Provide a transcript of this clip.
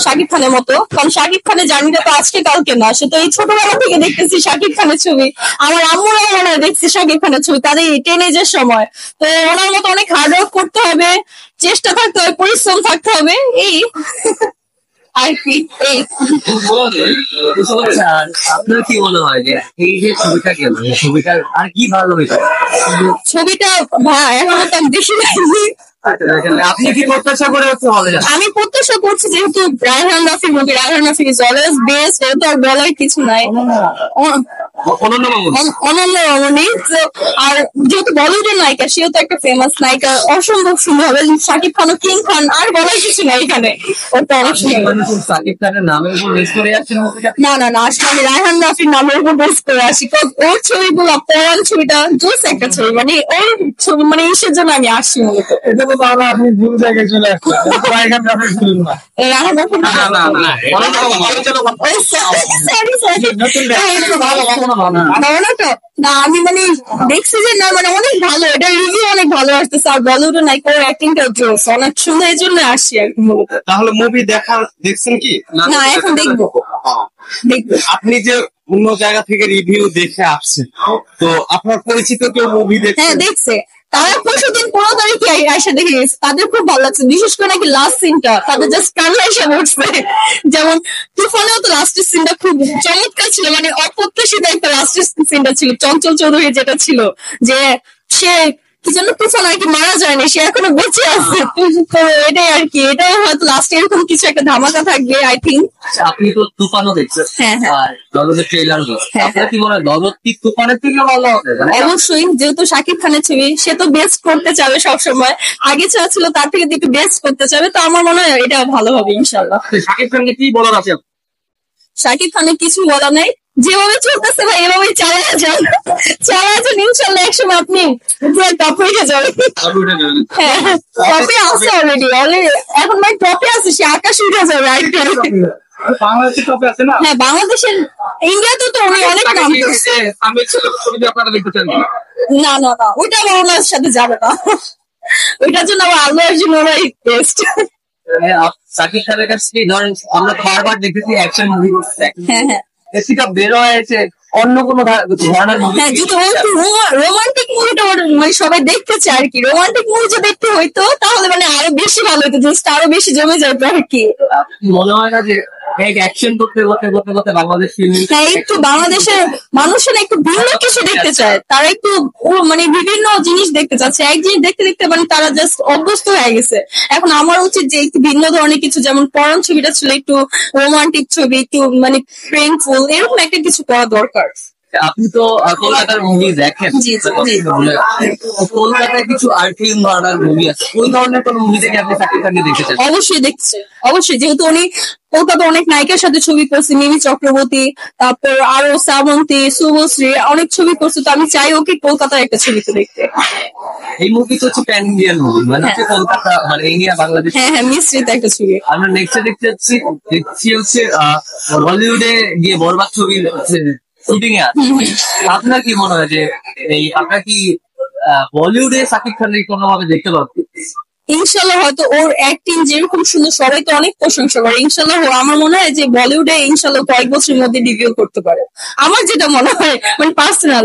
শাকিব খানের মতো, কারণ শাকিব খানের জার্নিটা তো আজকে কালকে না, সে তো এই ছোটবেলা থেকে দেখতেছি শাকিব খানের ছবি। আমার আম্মুরা মনে হয় দেখছি শাকিব খানের ছবি তাদের টিনেজের সময়। তো ওনার মতো অনেক হার্ডওয়ার্ক করতে হবে, চেষ্টা থাকতে হবে, পরিশ্রম থাকতে হবে, এই আর কি। এই আপনার কি মনে হয় যে এই যে ছবিটা কেন, ছবিটার আর কি ভালো হয়েছে? ছবিটা ভাই এখনো তো আমি দেখি নাই। আপনি কি প্রত্যাশা করে হচ্ছে হলে যান? আমি প্রত্যাশা করছি, যেহেতু রায়হান রাফির movie, Raihan Rafi is always best, এটা তো আর বলার কিছু নাই। অনন্য মামুন, অনন্য রমণী। আর যেহেতু বলিউডের নায়িকা, সেও তো একটা ফেমাস নায়িকা, অসম্ভব সুন্দর হবে। শাকিব খান ও কিং খান, আর বলার কিছু নাই এখানে। ওটা অনেক সুন্দর। সাকিব খানের নামের উপর বেস করে যাচ্ছেন মুভিটা? না না না, আসলে আমি রায়হান রাফির নামের উপর বেস করে আসি। ওর ছবিগুলো, পরান ছবিটা জোস একটা ছবি, মানে ওর ছবি, মানে ইসের জন্য আমি আসি মূলত। এটা তো তাহলে আপনি ভুল জায়গায় চলে আসছেন, রায়হান রাফির ফিল্ম না। রায়হান রাফির না না না, না, আমি মানে দেখছি যে না, মানে অনেক ভালো, এটা রিভিউ অনেক ভালো আসতেছে। আর বলিউড নায়িকার অ্যাক্টিংটা জোস, অনেক সুন্দর, এই জন্য আসি আর কি মূলত। তাহলে মুভি দেখছেন কি? না, এখন দেখবো। আপনি যে অন্য জায়গা থেকে রিভিউ দেখে আসছেন, তো আপনার পরিচিত কেউ মুভি হ্যাঁ দেখছে, তারা 15 দিন আয়সা দেখে গেছে, তাদের খুব ভালো লাগছে। বিশেষ করে নাকি লাস্ট সিনটা তাদের জাস্ট কান্না এসে উঠছে। যেমন তুফানেও তো লাস্টের সিনটা খুব চমৎকার ছিল, মানে অপ্রত্যাশিত একটা লাস্টের সিনটা ছিল। চঞ্চল চৌধুরী যেটা ছিল যে সে কি জন্য তুফান আর কি মারা যায়নি, সে এখনো বেঁচে আছে। তো এটাই আর কি, এটাও হয়তো লাস্টে এরকম কিছু একটা ধামাকা থাকবে আই থিঙ্ক। আপনি তো তুফানও দেখছেন, হ্যাঁ আর দরদের ট্রেলার, আপনার কি মনে হয় দরদ কি তুফানের থেকে ভালো হবে? অবশ্যই, যেহেতু শাকিব খানের ছবি, সে তো বেস্ট করতে চাবে সবসময়, আগে যা ছিল তার থেকে একটু বেস্ট করতে চাবে, তো আমার মনে হয় এটা ভালো হবে ইনশাল্লাহ। শাকিব খানকে কি বলার আছে? শাকিব খানের কিছু বলা নাই, যেভাবে চলতেছে ভাই এভাবেই চালায় যান, ইনশাল্লাহ একসময় আপনি টপ হয়ে যাবেন। হ্যাঁ, টপে আছে অলরেডি, এখন ভাই টপে আছে, সে আকাশ উঠে যাবে। বাংলাদেশের টপে আছে না? হ্যাঁ, বাংলাদেশের, ইন্ডিয়াতে তো উনি অনেক নাম করছে। আমি ছবি আপনারা দেখতে চান? না না না, ওইটা ওনার সাথে যাবে না, ওইটার জন্য আবার আল্লাহ অর্জুন ওরাই বেস্ট। শাকিব খানের কাছে ধরেন আমরা বারবার দেখেছি অ্যাকশন মুভি করতে, হ্যাঁ হ্যাঁ, সেটা বের হয়েছে অন্য কোনো ধরনের মুভি। হ্যাঁ, যদি রোমান্টিক মুভিটা মানে সবাই দেখতে চায় আর কি, রোমান্টিক মুভি যদি দেখতে হইতো তাহলে মানে আরো বেশি ভালো হতো, জাস্ট আরো বেশি জমে যেত আর কি। মনে হয় না যে অ্যাকশন করতে করতে করতে করতে বাংলাদেশ ফিল্ম, হ্যাঁ, একটু বাংলাদেশের মানুষেরা একটু ভিন্ন কিছু দেখতে চায়, তারা একটু মানে বিভিন্ন জিনিস দেখতে চাচ্ছে, এক জিনিস দেখতে দেখতে মানে তারা জাস্ট অভ্যস্ত হয়ে গেছে। এখন আমার উচিত যে একটু ভিন্ন ধরনের কিছু, যেমন পরান ছবিটা ছিল একটু রোমান্টিক ছবি, একটু মানে প্রেমফুল, এরকম একটা কিছু করা দরকার। আপনি তো কলকাতার মুভি দেখেন, কলকাতায় কিছু আর্টিন ধরনের মুভি আছে, ওই ধরনের কোন মুভি থেকে আপনি শাকিব খানকে দেখতে চান? অবশ্যই দেখছে, অবশ্যই, যেহেতু উনি কলকাতা অনেক নায়িকার সাথে ছবি করছে, মিমি চক্রবর্তী, তারপর আরো শ্রাবন্তী, শুভশ্রী, অনেক ছবি করছে, তো আমি চাই ওকে কলকাতার একটা ছবিতে দেখতে। এই মুভি তো হচ্ছে প্যান ইন্ডিয়ান মুভি, মানে হচ্ছে কলকাতা মানে ইন্ডিয়া বাংলাদেশ, হ্যাঁ হ্যাঁ, মিশ্রিত একটা ছবি। আমরা নেক্সট দেখছি হচ্ছে বলিউডে গিয়ে বরবাদ ছবির শুটিং এ আছে। আপনার কি মনে হয় যে এই আপনার কি বলিউডে শাকিব খানের কোনোভাবে দেখতে পাবেন? ইনশাল্লাহ, হয়তো ওর অ্যাক্টিং যেরকম সুন্দর, সবাই তো অনেক প্রশংসা করে, ইনশাল্লাহ আমার মনে হয় যে বলিউডে ইনশাল্লাহ কয়েক বছরের মধ্যে ডিবিউ করতে পারে, আমার যেটা মনে হয়, মানে পার্সোনাল।